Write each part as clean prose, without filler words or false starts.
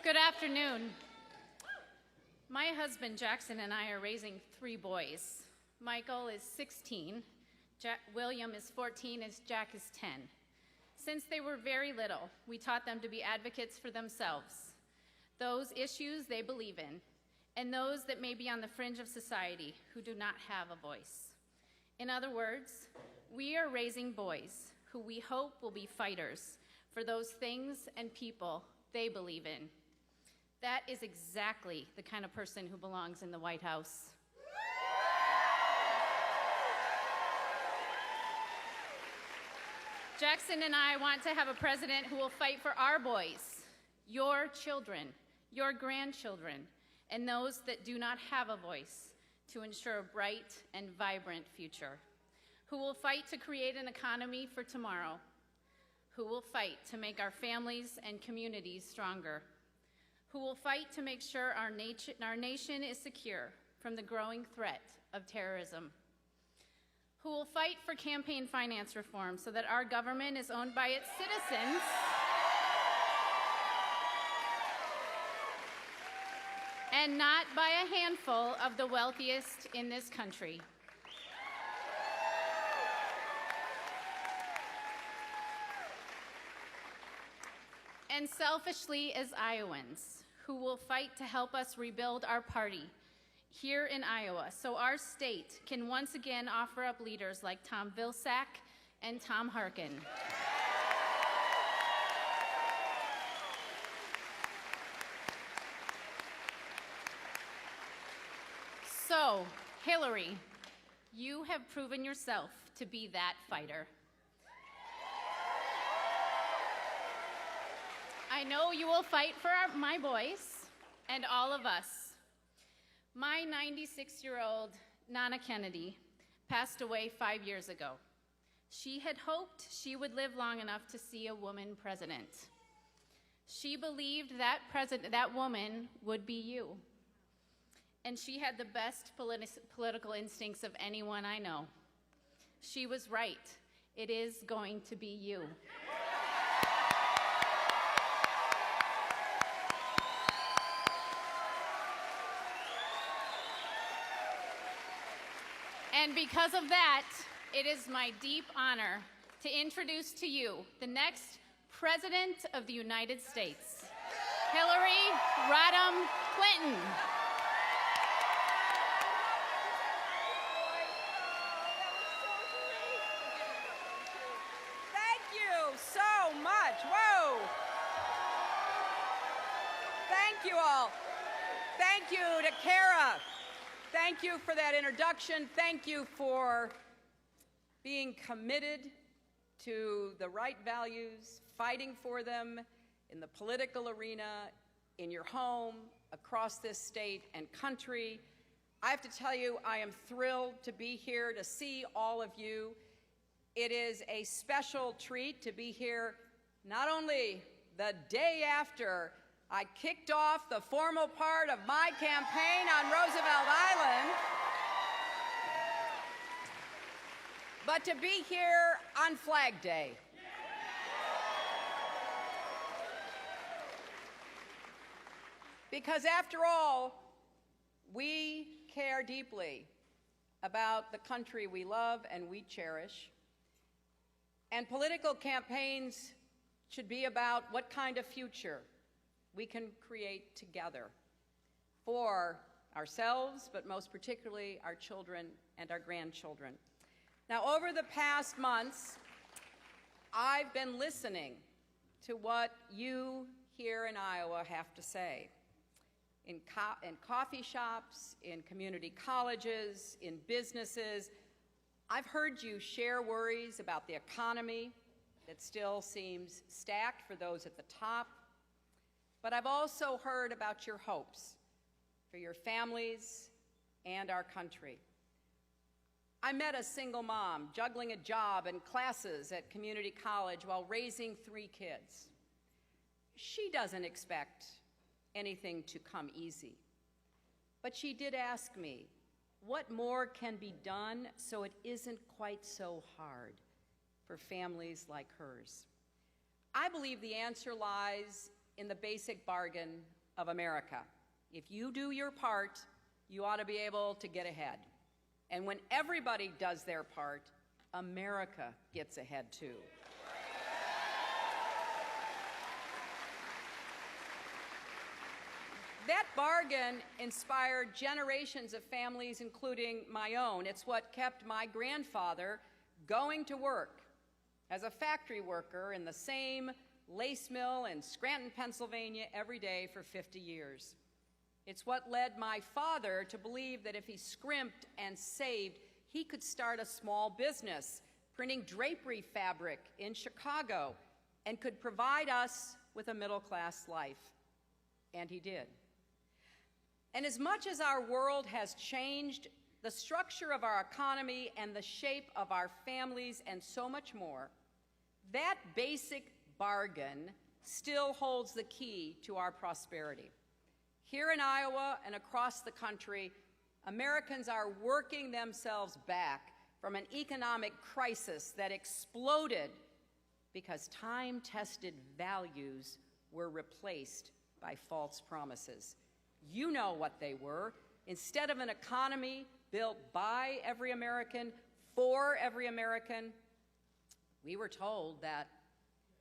Good afternoon. My husband Jackson and I are raising 3 boys. Michael is 16, William is 14, and Jack is 10. Since they were very little, we taught them to be advocates for themselves, those issues they believe in, and those that may be on the fringe of society who do not have a voice. In other words, we are raising boys who we hope will be fighters for those things and people they believe in. That is exactly the kind of person who belongs in the White House. Jackson and I want to have a president who will fight for our boys, your children, your grandchildren, and those that do not have a voice to ensure a bright and vibrant future, who will fight to create an economy for tomorrow, who will fight to make our families and communities stronger, who will fight to make sure our nation is secure from the growing threat of terrorism, who will fight for campaign finance reform so that our government is owned by its citizens and not by a handful of the wealthiest in this country. And selfishly as Iowans, who will fight to help us rebuild our party here in Iowa so our state can once again offer up leaders like Tom Vilsack and Tom Harkin. So, Hillary, you have proven yourself to be that fighter. I know you will fight for my boys and all of us. My 96-year-old Nana Kennedy passed away 5 years ago. She had hoped she would live long enough to see a woman president. She believed that woman would be you. And she had the best political instincts of anyone I know. She was right. It is going to be you. And because of that, it is my deep honor to introduce to you the next President of the United States, Hillary Rodham Clinton. Thank you so much. Whoa. Thank you all. Thank you to Kara. Thank you for that introduction. Thank you for being committed to the right values, fighting for them in the political arena, in your home, across this state and country. I have to tell you, I am thrilled to be here to see all of you. It is a special treat to be here not only the day after I kicked off the formal part of my campaign on Roosevelt Island, but to be here on Flag Day. Because after all, we care deeply about the country we love and we cherish. And political campaigns should be about what kind of future we can create together for ourselves, but most particularly our children and our grandchildren. Now, over the past months, I've been listening to what you here in Iowa have to say. In coffee shops, in community colleges, in businesses, I've heard you share worries about the economy that still seems stacked for those at the top. But I've also heard about your hopes for your families and our country. I met a single mom juggling a job and classes at community college while raising 3 kids. She doesn't expect anything to come easy. But she did ask me, what more can be done so it isn't quite so hard for families like hers? I believe the answer lies in the basic bargain of America. If you do your part, you ought to be able to get ahead. And when everybody does their part, America gets ahead too. That bargain inspired generations of families, including my own. It's what kept my grandfather going to work as a factory worker in the same lace mill in Scranton, Pennsylvania, every day for 50 years. It's what led my father to believe that if he scrimped and saved, he could start a small business, printing drapery fabric in Chicago, and could provide us with a middle-class life. And he did. And as much as our world has changed, the structure of our economy and the shape of our families and so much more, that basic bargain still holds the key to our prosperity. Here in Iowa and across the country, Americans are working themselves back from an economic crisis that exploded because time-tested values were replaced by false promises. You know what they were. Instead of an economy built by every American, for every American, we were told that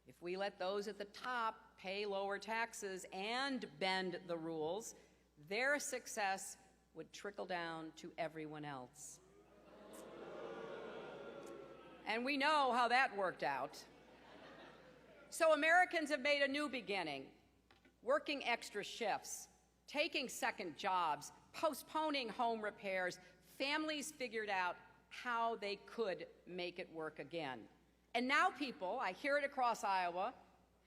if we let those at the top pay lower taxes and bend the rules, their success would trickle down to everyone else. And we know how that worked out. So Americans have made a new beginning, working extra shifts, taking second jobs, postponing home repairs. Families figured out how they could make it work again. And now people, I hear it across Iowa,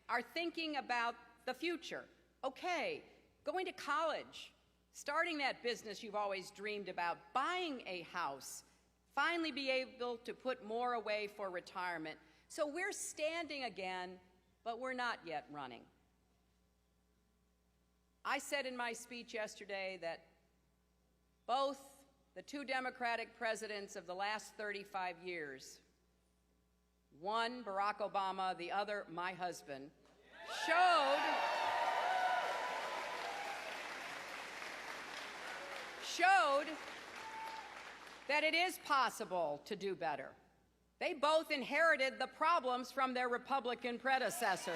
are thinking about the future. Okay, going to college, starting that business you've always dreamed about, buying a house, finally be able to put more away for retirement. So we're standing again, but we're not yet running. I said in my speech yesterday that both the two Democratic presidents of the last 35 years, one Barack Obama, the other my husband, showed that it is possible to do better. They both inherited the problems from their Republican predecessors.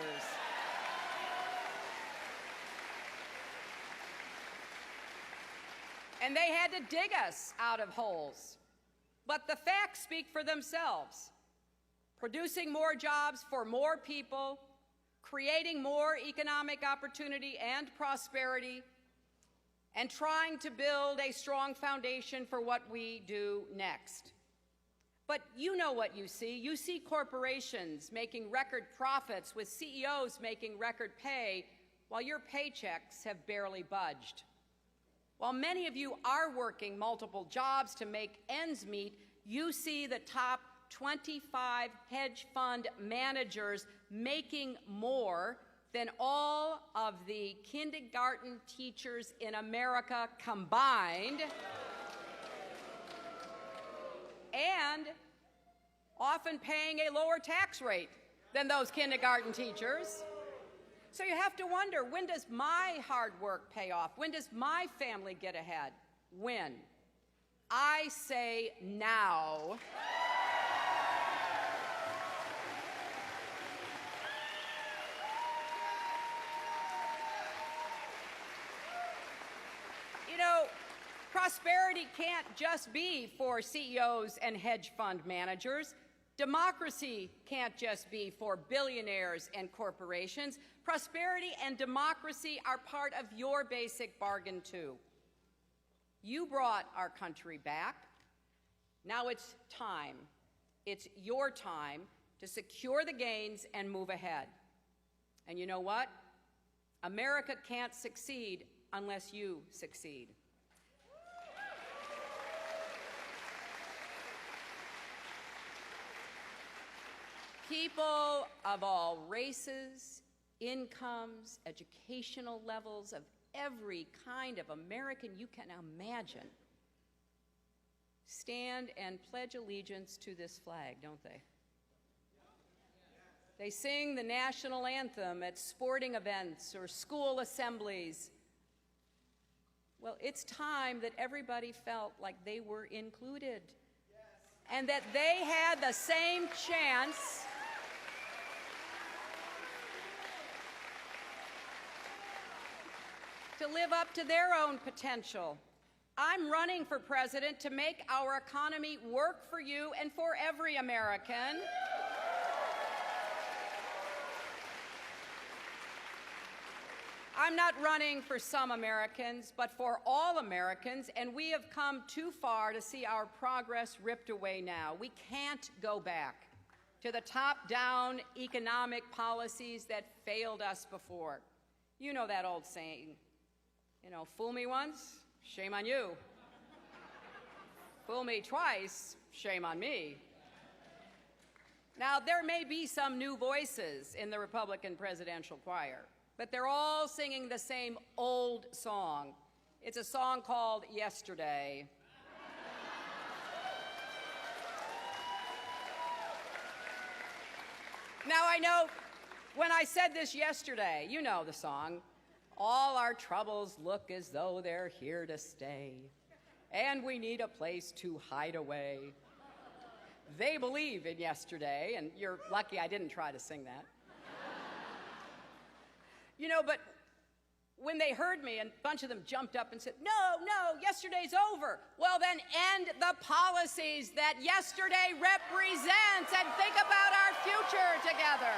And they had to dig us out of holes. But the facts speak for themselves. Producing more jobs for more people, creating more economic opportunity and prosperity, and trying to build a strong foundation for what we do next. But you know what you see. You see corporations making record profits with CEOs making record pay while your paychecks have barely budged. While many of you are working multiple jobs to make ends meet, you see the top 25 hedge fund managers making more than all of the kindergarten teachers in America combined, and often paying a lower tax rate than those kindergarten teachers. So you have to wonder, when does my hard work pay off? When does my family get ahead? When? I say now. You know, prosperity can't just be for CEOs and hedge fund managers. Democracy can't just be for billionaires and corporations. Prosperity and democracy are part of your basic bargain, too. You brought our country back. Now it's time. It's your time to secure the gains and move ahead. And you know what? America can't succeed unless you succeed. People of all races, incomes, educational levels, of every kind of American you can imagine stand and pledge allegiance to this flag, don't they? They sing the national anthem at sporting events or school assemblies Well, it's time that everybody felt like they were included and that they had the same chance to live up to their own potential. I'm running for president to make our economy work for you and for every American. I'm not running for some Americans, but for all Americans, and we have come too far to see our progress ripped away now. We can't go back to the top-down economic policies that failed us before. You know that old saying, fool me once, shame on you. Fool me twice, shame on me. Now, there may be some new voices in the Republican presidential choir, but they're all singing the same old song. It's a song called Yesterday. Now, I know when I said this yesterday, you know the song. All our troubles look as though they're here to stay, and we need a place to hide away. They believe in yesterday, and you're lucky I didn't try to sing that. But when they heard me, a bunch of them jumped up and said, no, yesterday's over. Well, then end the policies that yesterday represents and think about our future together.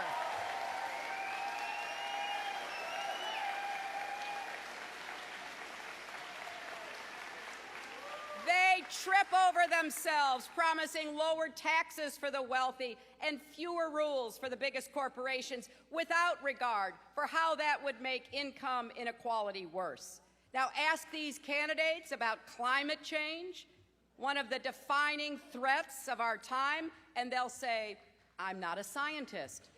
They trip over themselves, promising lower taxes for the wealthy and fewer rules for the biggest corporations without regard for how that would make income inequality worse. Now, ask these candidates about climate change, one of the defining threats of our time, and they'll say, I'm not a scientist.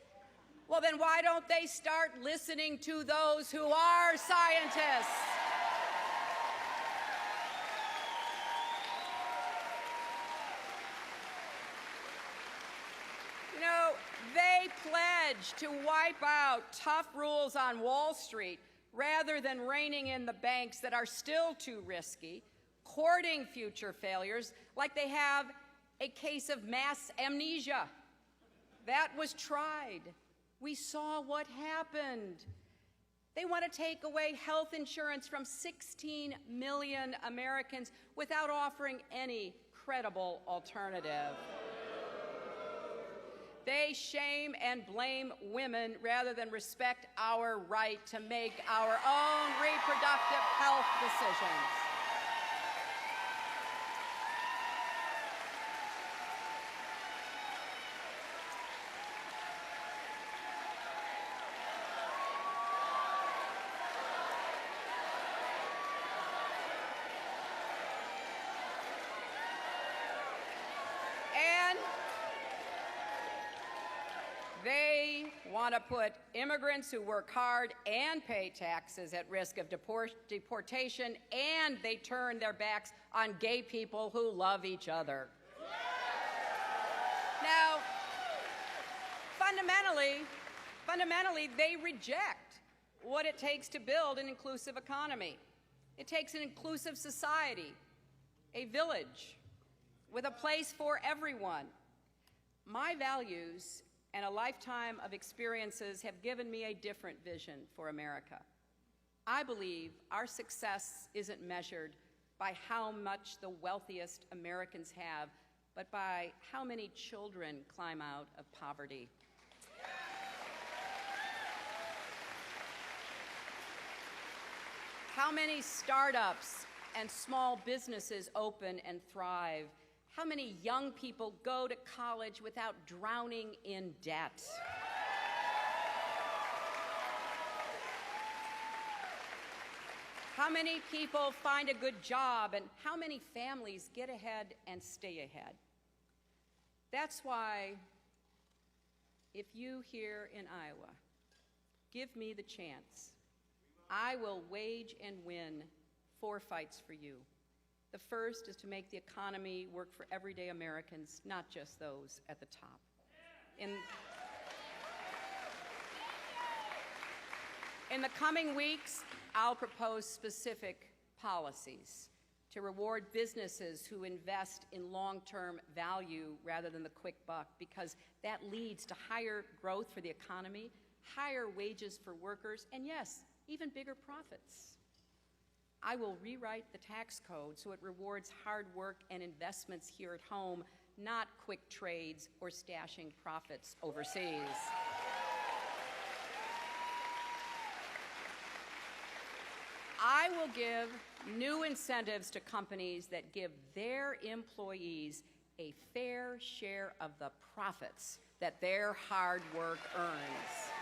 Well, then why don't they start listening to those who are scientists? They pledge to wipe out tough rules on Wall Street rather than reining in the banks that are still too risky, courting future failures like they have a case of mass amnesia. That was tried. We saw what happened. They want to take away health insurance from 16 million Americans without offering any credible alternative. They shame and blame women rather than respect our right to make our own reproductive health decisions. They want to put immigrants who work hard and pay taxes at risk of deportation, and they turn their backs on gay people who love each other. Now, fundamentally, they reject what it takes to build an inclusive economy. It takes an inclusive society, a village with a place for everyone. My values and a lifetime of experiences have given me a different vision for America. I believe our success isn't measured by how much the wealthiest Americans have, but by how many children climb out of poverty. How many startups and small businesses open and thrive? How many young people go to college without drowning in debt? How many people find a good job, and how many families get ahead and stay ahead? That's why, if you here in Iowa give me the chance, I will wage and win 4 fights for you. The first is to make the economy work for everyday Americans, not just those at the top. In the coming weeks, I'll propose specific policies to reward businesses who invest in long-term value rather than the quick buck, because that leads to higher growth for the economy, higher wages for workers, and yes, even bigger profits. I will rewrite the tax code so it rewards hard work and investments here at home, not quick trades or stashing profits overseas. I will give new incentives to companies that give their employees a fair share of the profits that their hard work earns.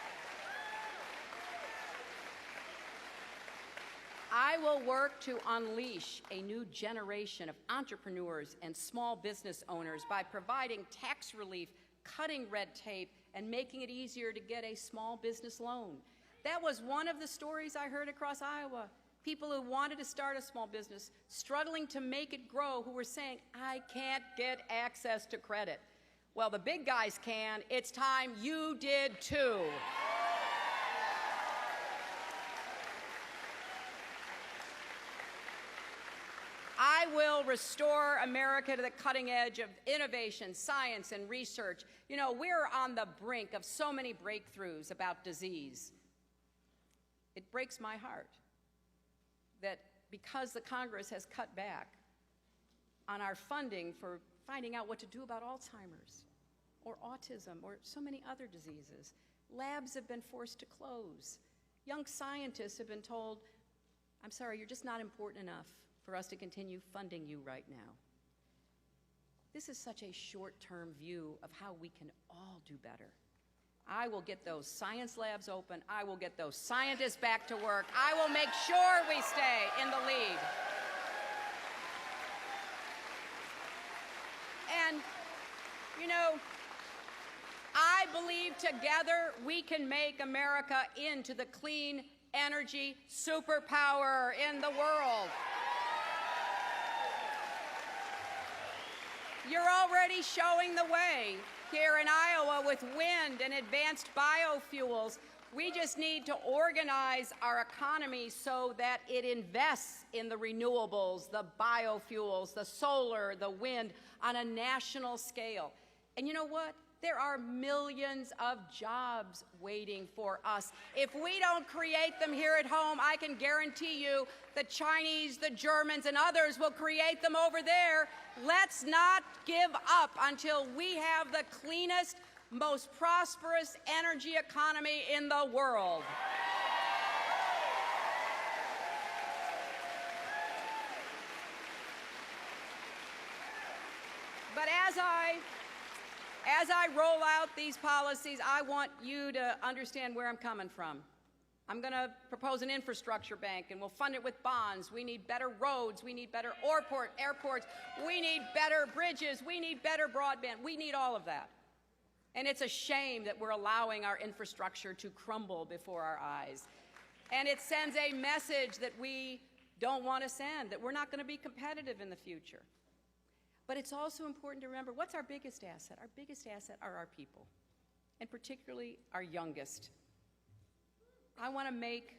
I will work to unleash a new generation of entrepreneurs and small business owners by providing tax relief, cutting red tape, and making it easier to get a small business loan. That was one of the stories I heard across Iowa. People who wanted to start a small business, struggling to make it grow, who were saying, I can't get access to credit. Well, the big guys can. It's time you did too. I will restore America to the cutting edge of innovation, science, and research. You know, we're on the brink of so many breakthroughs about disease. It breaks my heart that because the Congress has cut back on our funding for finding out what to do about Alzheimer's or autism or so many other diseases, labs have been forced to close. Young scientists have been told, I'm sorry, you're just not important enough for us to continue funding you right now. This is such a short-term view of how we can all do better. I will get those science labs open. I will get those scientists back to work. I will make sure we stay in the lead. And, you know, I believe together we can make America into the clean energy superpower in the world. You're already showing the way here in Iowa with wind and advanced biofuels. We just need to organize our economy so that it invests in the renewables, the biofuels, the solar, the wind on a national scale. And you know what? There are millions of jobs waiting for us. If we don't create them here at home, I can guarantee you the Chinese, the Germans, and others will create them over there. Let's not give up until we have the cleanest, most prosperous energy economy in the world. But as I roll out these policies, I want you to understand where I'm coming from. I'm going to propose an infrastructure bank, and we'll fund it with bonds. We need better roads. We need better airports. We need better bridges. We need better broadband. We need all of that. And it's a shame that we're allowing our infrastructure to crumble before our eyes. And it sends a message that we don't want to send, that we're not going to be competitive in the future. But it's also important to remember, what's our biggest asset? Our biggest asset are our people, and particularly our youngest. I want to make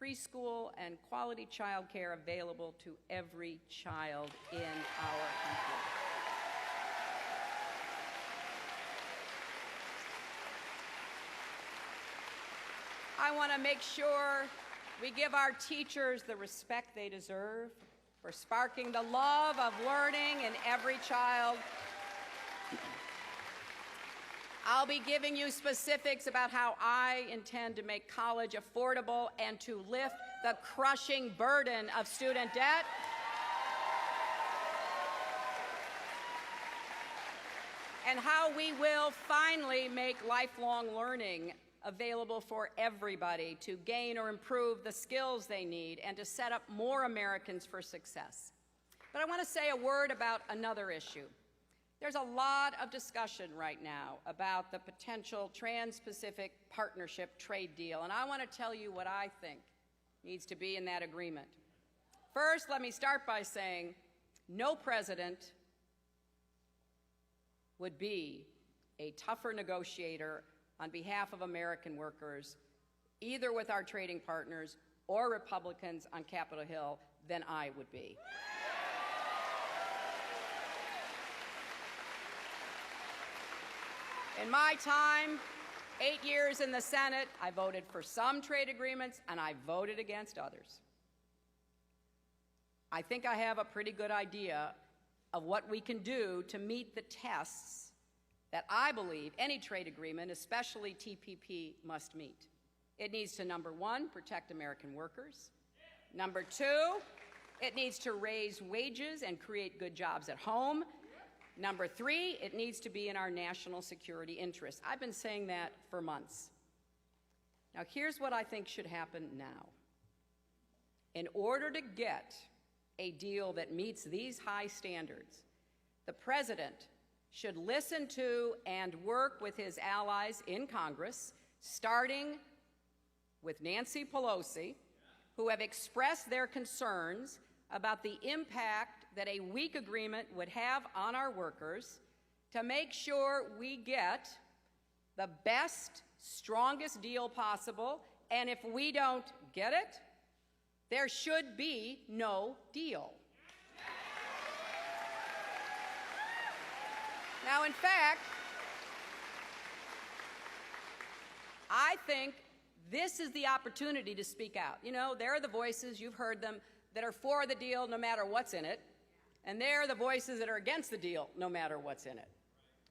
preschool and quality child care available to every child in our country. I want to make sure we give our teachers the respect they deserve for sparking the love of learning in every child. I'll be giving you specifics about how I intend to make college affordable and to lift the crushing burden of student debt. And how we will finally make lifelong learning available for everybody to gain or improve the skills they need and to set up more Americans for success. But I want to say a word about another issue. There's a lot of discussion right now about the potential Trans-Pacific Partnership trade deal, and I want to tell you what I think needs to be in that agreement. First, let me start by saying no president would be a tougher negotiator on behalf of American workers, either with our trading partners or Republicans on Capitol Hill, than I would be. In my time, 8 years in the Senate, I voted for some trade agreements and I voted against others. I think I have a pretty good idea of what we can do to meet the tests that I believe any trade agreement, especially TPP, must meet. It needs to, number one, protect American workers. Number two, it needs to raise wages and create good jobs at home. Number three, it needs to be in our national security interests. I've been saying that for months. Now, here's what I think should happen now. In order to get a deal that meets these high standards, the President should listen to and work with his allies in Congress, starting with Nancy Pelosi, who have expressed their concerns about the impact that a weak agreement would have on our workers, to make sure we get the best, strongest deal possible, and if we don't get it, there should be no deal. Now, in fact, I think this is the opportunity to speak out. You know, there are the voices, you've heard them, that are for the deal no matter what's in it, and there are the voices that are against the deal no matter what's in it.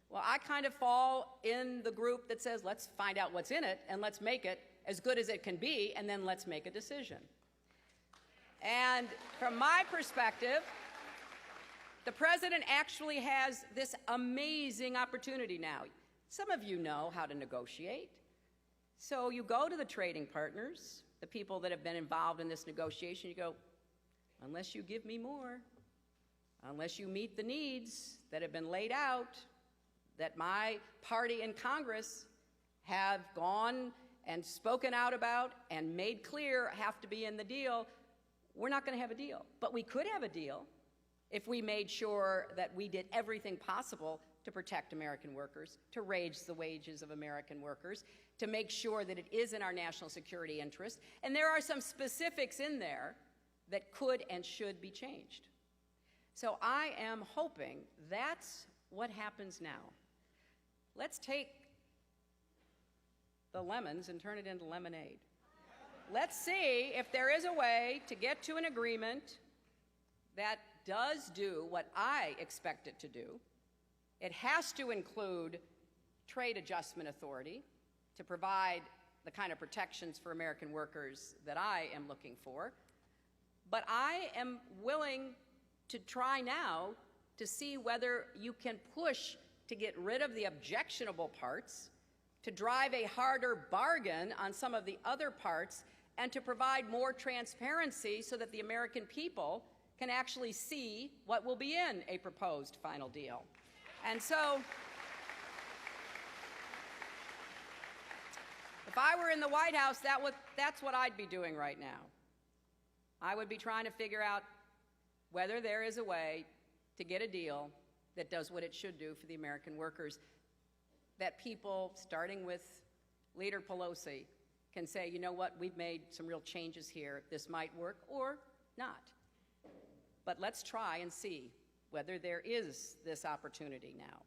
Well, I kind of fall in the group that says, let's find out what's in it, and let's make it as good as it can be, and then let's make a decision. And from my perspective, the President actually has this amazing opportunity now. Some of you know how to negotiate. So you go to the trading partners, the people that have been involved in this negotiation, you go, unless you give me more, unless you meet the needs that have been laid out, that my party in Congress have gone and spoken out about and made clear have to be in the deal, we're not going to have a deal. But we could have a deal if we made sure that we did everything possible to protect American workers, to raise the wages of American workers, to make sure that it is in our national security interest. And there are some specifics in there that could and should be changed. So I am hoping that's what happens now. Let's take the lemons and turn it into lemonade. Let's see if there is a way to get to an agreement that does do what I expect it to do. It has to include trade adjustment authority to provide the kind of protections for American workers that I am looking for. But I am willing to try now to see whether you can push to get rid of the objectionable parts, to drive a harder bargain on some of the other parts, and to provide more transparency so that the American people can actually see what will be in a proposed final deal. And so, if I were in the White House, that's what I'd be doing right now. I would be trying to figure out whether there is a way to get a deal that does what it should do for the American workers, that people, starting with Leader Pelosi, can say, you know what, we've made some real changes here. This might work or not. But let's try and see whether there is this opportunity now.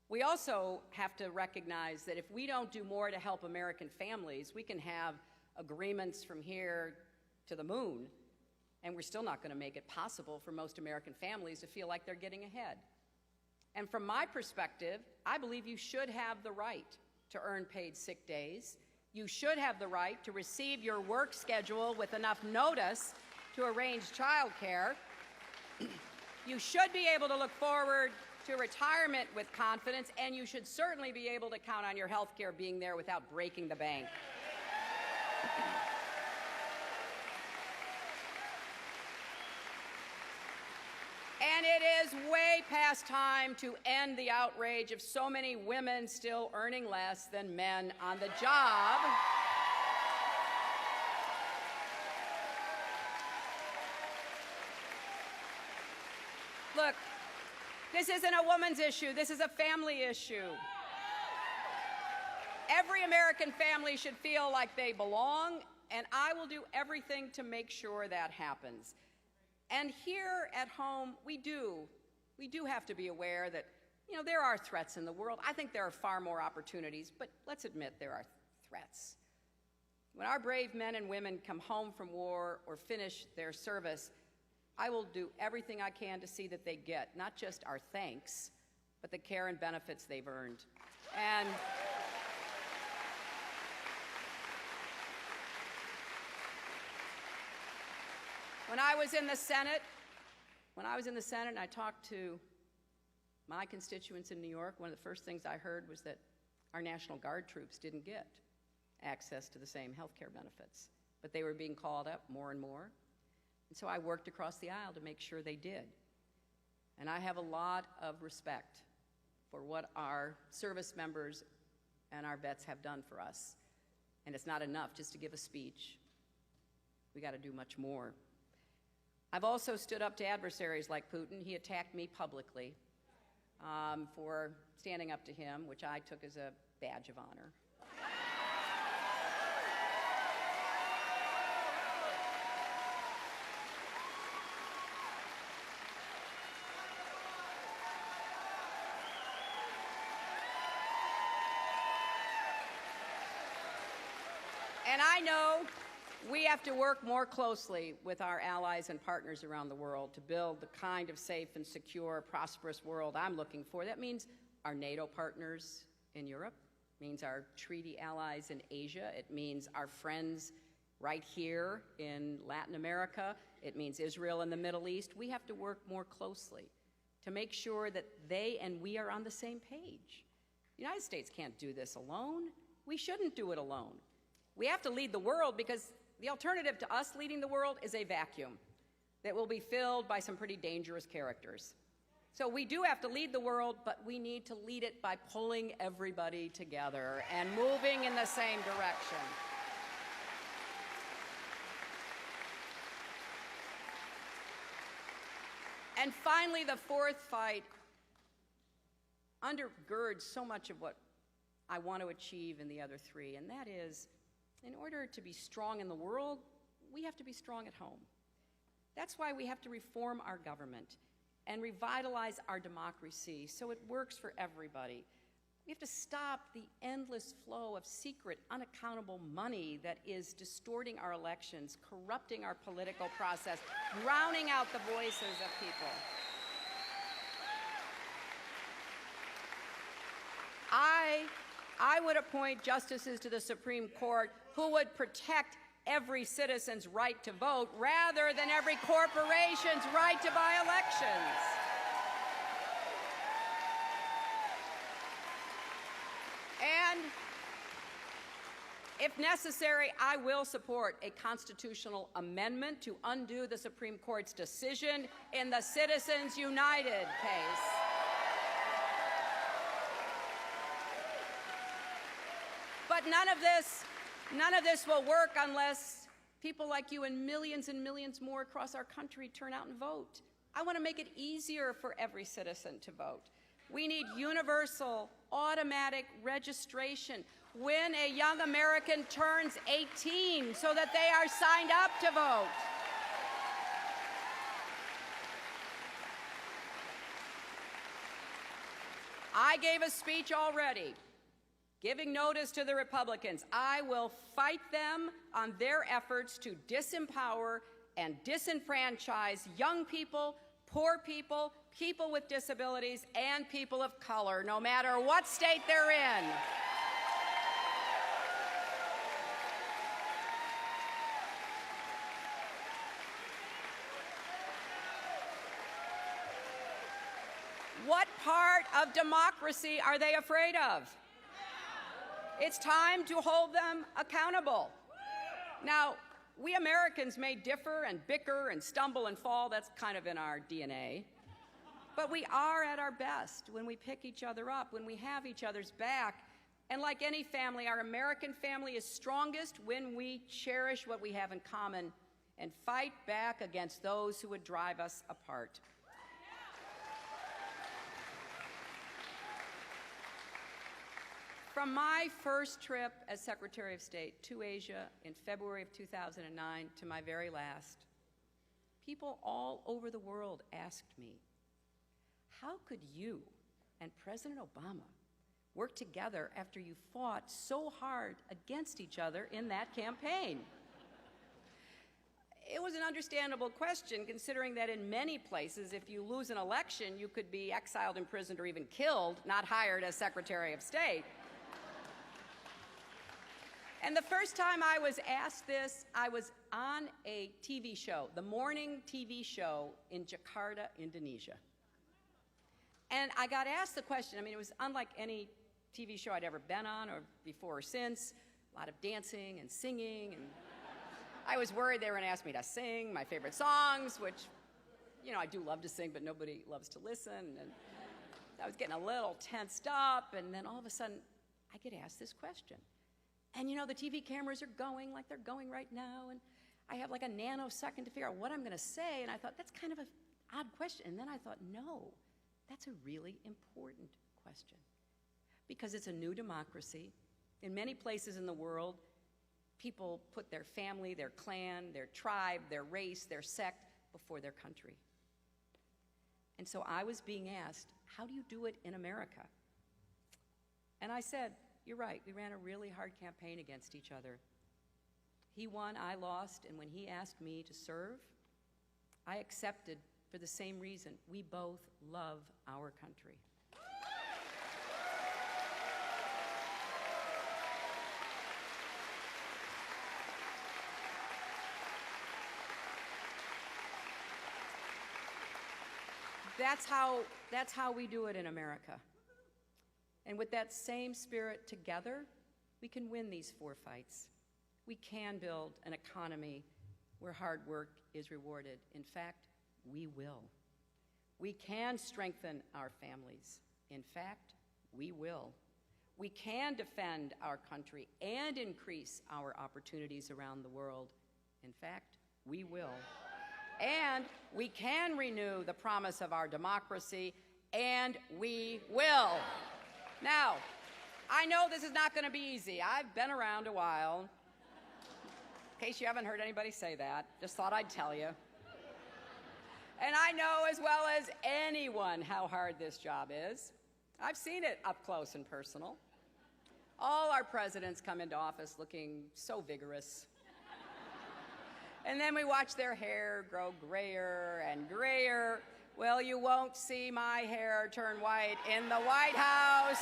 We also have to recognize that if we don't do more to help American families, we can have agreements from here to the moon, and we're still not going to make it possible for most American families to feel like they're getting ahead. And from my perspective, I believe you should have the right to earn paid sick days. You should have the right to receive your work schedule with enough notice to arrange childcare. You should be able to look forward to retirement with confidence, and you should certainly be able to count on your health care being there without breaking the bank. And it is way past time to end the outrage of so many women still earning less than men on the job. Look, this isn't a woman's issue. This is a family issue. Every American family should feel like they belong, and I will do everything to make sure that happens. And here at home, we do have to be aware that, there are threats in the world. I think there are far more opportunities, but let's admit there are threats. When our brave men and women come home from war or finish their service, I will do everything I can to see that they get not just our thanks, but the care and benefits they've earned. And when I was in the Senate and I talked to my constituents in New York, one of the first things I heard was that our National Guard troops didn't get access to the same health care benefits, but they were being called up more and more. And so I worked across the aisle to make sure they did. And I have a lot of respect for what our service members and our vets have done for us. And it's not enough just to give a speech. We got to do much more. I've also stood up to adversaries like Putin. He attacked me publicly for standing up to him, which I took as a badge of honor. And I know we have to work more closely with our allies and partners around the world to build the kind of safe and secure, prosperous world I'm looking for. That means our NATO partners in Europe, means our treaty allies in Asia, it means our friends right here in Latin America, it means Israel and the Middle East. We have to work more closely to make sure that they and we are on the same page. The United States can't do this alone. We shouldn't do it alone. We have to lead the world because the alternative to us leading the world is a vacuum that will be filled by some pretty dangerous characters. So we do have to lead the world, but we need to lead it by pulling everybody together and moving in the same direction. And finally, the fourth fight undergirds so much of what I want to achieve in the other three, and that is, in order to be strong in the world, we have to be strong at home. That's why we have to reform our government and revitalize our democracy so it works for everybody. We have to stop the endless flow of secret, unaccountable money that is distorting our elections, corrupting our political process, drowning out the voices of people. I would appoint justices to the Supreme Court who would protect every citizen's right to vote rather than every corporation's right to buy elections. And if necessary, I will support a constitutional amendment to undo the Supreme Court's decision in the Citizens United case. But none of this will work unless people like you and millions more across our country turn out and vote. I want to make it easier for every citizen to vote. We need universal, automatic registration when a young American turns 18 so that they are signed up to vote. I gave a speech already giving notice to the Republicans. I will fight them on their efforts to disempower and disenfranchise young people, poor people, people with disabilities, and people of color, no matter what state they're in. What part of democracy are they afraid of? It's time to hold them accountable. Now, we Americans may differ and bicker and stumble and fall. That's kind of in our DNA. But we are at our best when we pick each other up, when we have each other's back. And like any family, our American family is strongest when we cherish what we have in common and fight back against those who would drive us apart. From my first trip as Secretary of State to Asia in February of 2009 to my very last, people all over the world asked me, how could you and President Obama work together after you fought so hard against each other in that campaign? It was an understandable question, considering that in many places, if you lose an election, you could be exiled, imprisoned, or even killed, not hired as Secretary of State. And the first time I was asked this, I was on a TV show, the morning TV show in Jakarta, Indonesia. And I got asked the question. I mean, it was unlike any TV show I'd ever been on, or before or since. A lot of dancing and singing, and I was worried they were going to ask me to sing my favorite songs, which, you know, I do love to sing, but nobody loves to listen. And I was getting a little tensed up, and then all of a sudden, I get asked this question. And, you know, the TV cameras are going like they're going right now, and I have like a nanosecond to figure out what I'm going to say, and I thought, that's kind of an odd question. And then I thought, no, that's a really important question, because it's a new democracy. In many places in the world, people put their family, their clan, their tribe, their race, their sect before their country. And so I was being asked, how do you do it in America? And I said, you're right, we ran a really hard campaign against each other. He won, I lost, and when he asked me to serve, I accepted for the same reason. We both love our country. That's how we do it in America. And with that same spirit together, we can win these 4 fights. We can build an economy where hard work is rewarded. In fact, we will. We can strengthen our families. In fact, we will. We can defend our country and increase our opportunities around the world. In fact, we will. And we can renew the promise of our democracy, and we will. Now, I know this is not going to be easy. I've been around a while. In case you haven't heard anybody say that, just thought I'd tell you. And I know as well as anyone how hard this job is. I've seen it up close and personal. All our presidents come into office looking so vigorous. And then we watch their hair grow grayer and grayer. Well, you won't see my hair turn white in the White House.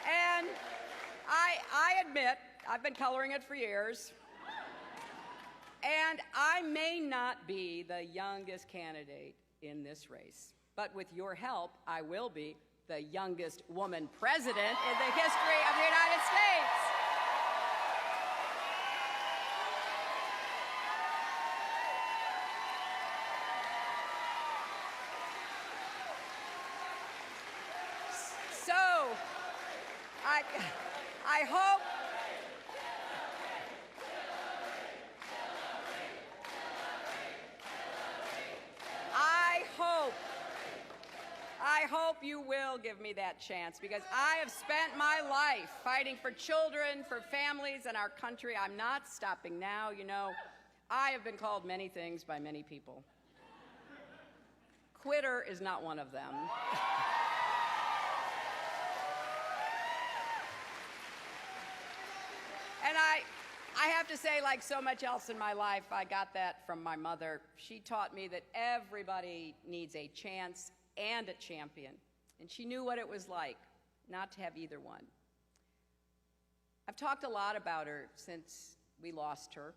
And I admit, I've been coloring it for years. And I may not be the youngest candidate in this race, but with your help, I will be the youngest woman president in the history of the United States. So, I hope you will give me that chance, because I have spent my life fighting for children, for families, and our country. I'm not stopping now. You know, I have been called many things by many people. Quitter is not one of them. And I have to say, like so much else in my life, I got that from my mother. She taught me that everybody needs a chance and a champion. And she knew what it was like not to have either one. I've talked a lot about her since we lost her,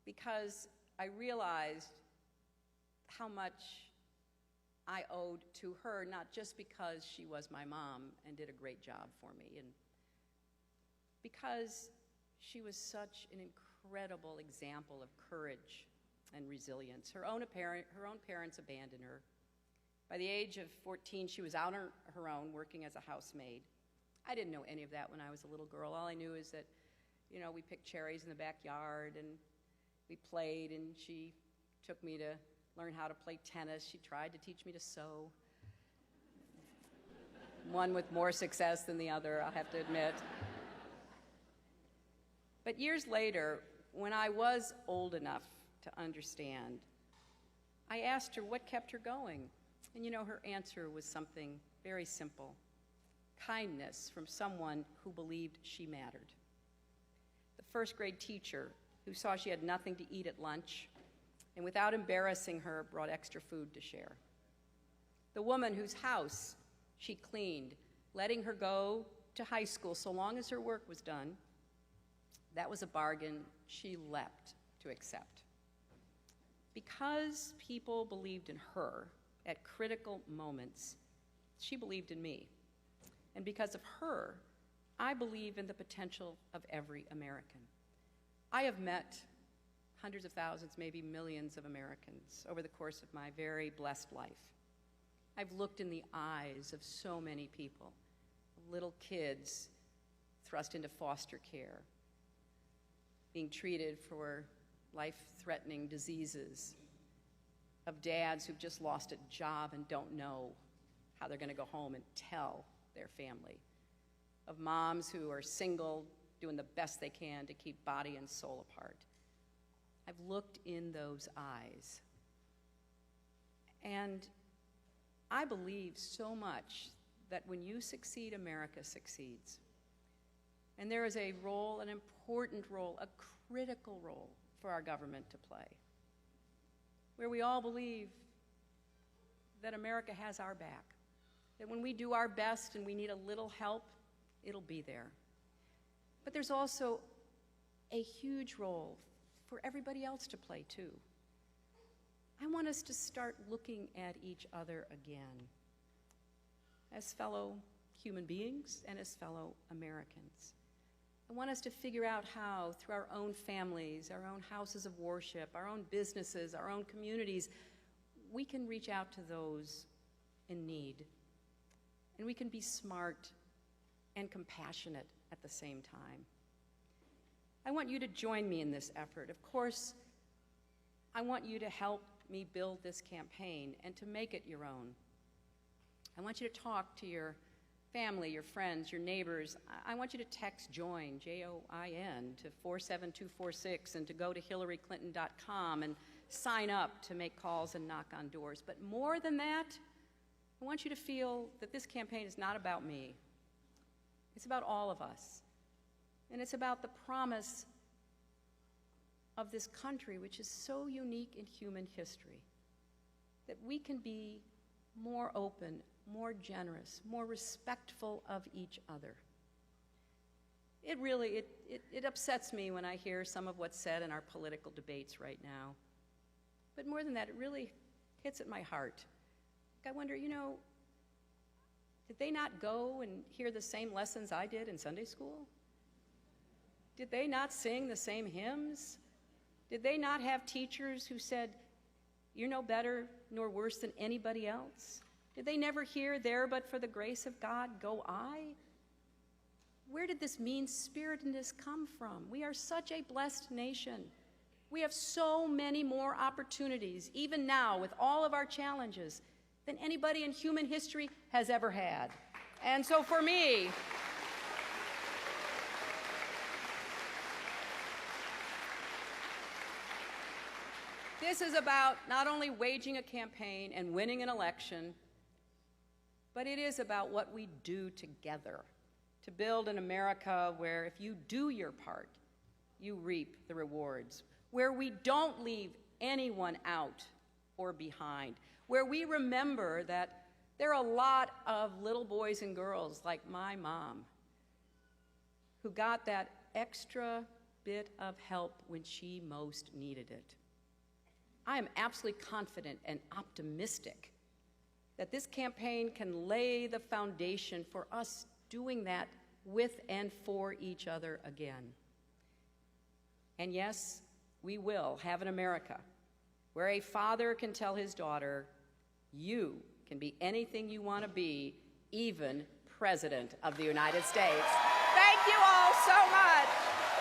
because I realized how much I owed to her, not just because she was my mom and did a great job for me, and because she was such an incredible example of courage and resilience. Her own parents abandoned her. By the age of 14, she was out on her own working as a housemaid. I didn't know any of that when I was a little girl. All I knew is that, you know, we picked cherries in the backyard and we played, and she took me to learn how to play tennis. She tried to teach me to sew. One with more success than the other, I'll have to admit. But years later, when I was old enough to understand, I asked her what kept her going. And you know, her answer was something very simple: kindness from someone who believed she mattered. The first grade teacher who saw she had nothing to eat at lunch and without embarrassing her brought extra food to share. The woman whose house she cleaned, letting her go to high school so long as her work was done. That was a bargain she leapt to accept. Because people believed in her at critical moments, she believed in me. And because of her, I believe in the potential of every American. I have met hundreds of thousands, maybe millions of Americans over the course of my very blessed life. I've looked in the eyes of so many people, little kids thrust into foster care, being treated for life-threatening diseases, of dads who've just lost a job and don't know how they're going to go home and tell their family, of moms who are single, doing the best they can to keep body and soul apart. I've looked in those eyes, and I believe so much that when you succeed, America succeeds. And there is a role, an important role, a critical role for our government to play, where we all believe that America has our back, that when we do our best and we need a little help, it'll be there. But there's also a huge role for everybody else to play, too. I want us to start looking at each other again as fellow human beings and as fellow Americans. I want us to figure out how, through our own families, our own houses of worship, our own businesses, our own communities, we can reach out to those in need. And we can be smart and compassionate at the same time. I want you to join me in this effort. Of course, I want you to help me build this campaign and to make it your own. I want you to talk to your family, your friends, your neighbors. I want you to text JOIN, J-O-I-N, to 47246 and to go to hillaryclinton.com and sign up to make calls and knock on doors. But more than that, I want you to feel that this campaign is not about me. It's about all of us. And it's about the promise of this country, which is so unique in human history, that we can be more open, more generous, more respectful of each other. It really upsets me when I hear some of what's said in our political debates right now. But more than that, it really hits at my heart. I wonder, you know, did they not go and hear the same lessons I did in Sunday school? Did they not sing the same hymns? Did they not have teachers who said, "You're no better nor worse than anybody else"? Did they never hear, "There but for the grace of God go I"? Where did this mean-spiritedness come from? We are such a blessed nation. We have so many more opportunities, even now with all of our challenges, than anybody in human history has ever had. And so for me, this is about not only waging a campaign and winning an election, but it is about what we do together to build an America where if you do your part, you reap the rewards, where we don't leave anyone out or behind, where we remember that there are a lot of little boys and girls like my mom who got that extra bit of help when she most needed it. I am absolutely confident and optimistic that this campaign can lay the foundation for us doing that with and for each other again. And yes, we will have an America where a father can tell his daughter, "You can be anything you want to be, even President of the United States." Thank you all so much.